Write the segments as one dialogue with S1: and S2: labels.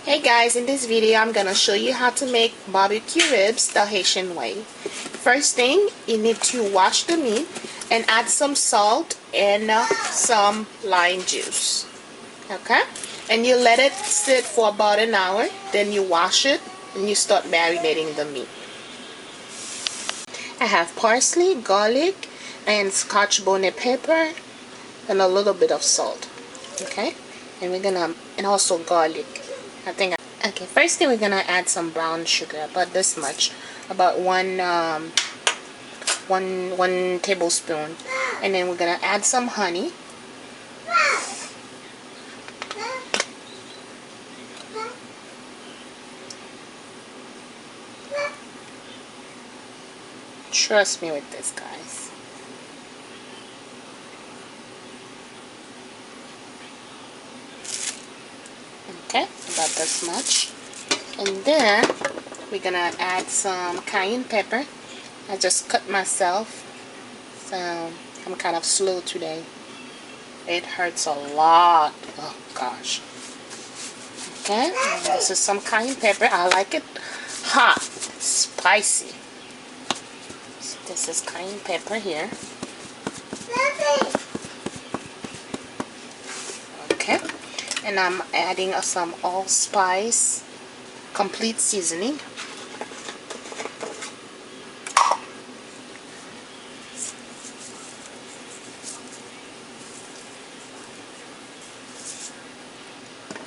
S1: Hey guys, in this video I'm gonna show you how to make barbecue ribs the Haitian way. First thing, you need to wash the meat and add some salt and some lime juice. Okay? And you let it sit for about an hour, then you wash it and you start marinating the meat. I have parsley, garlic, and scotch bonnet pepper and a little bit of salt. Okay? And also garlic. Okay, first thing we're gonna add some brown sugar, about this much, about one tablespoon, and then we're gonna add some honey. Trust me with this, guys. Okay, about this much. And then we're gonna add some cayenne pepper. I just cut myself, so I'm kind of slow today. It hurts a lot. Oh gosh. Okay, and this is some cayenne pepper. I like it hot, spicy. So this is cayenne pepper here. Okay, and I'm adding some allspice complete seasoning.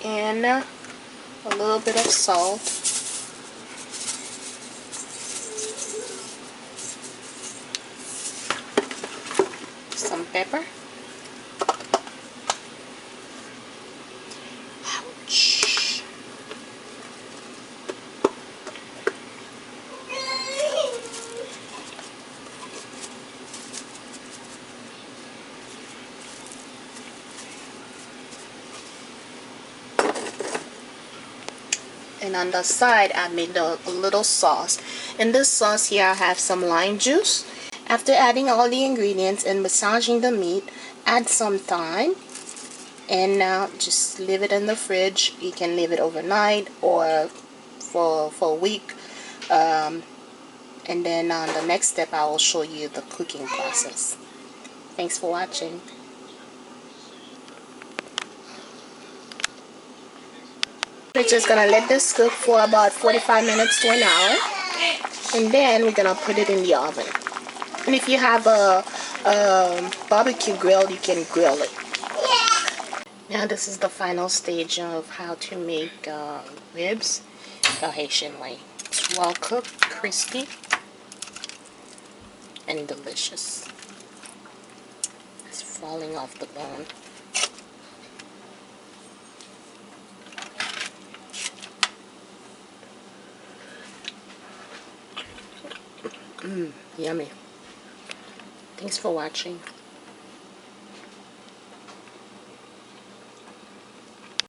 S1: And a little bit of salt. Some pepper. Ouch. And on the side I made a little sauce. In this sauce here I have some lime juice. After adding all the ingredients and massaging the meat, add some thyme, and now just leave it in the fridge. You can leave it overnight or for a week, and then on the next step I will show you the cooking process. Thanks for watching. We're just gonna let this cook for about 45 minutes to an hour, and then we're gonna put it in the oven. And if you have a barbecue grill, you can grill it. Now this is the final stage of how to make ribs the Haitian way. It's well cooked, crispy, and delicious. It's falling off the bone. Yummy. Thanks for watching.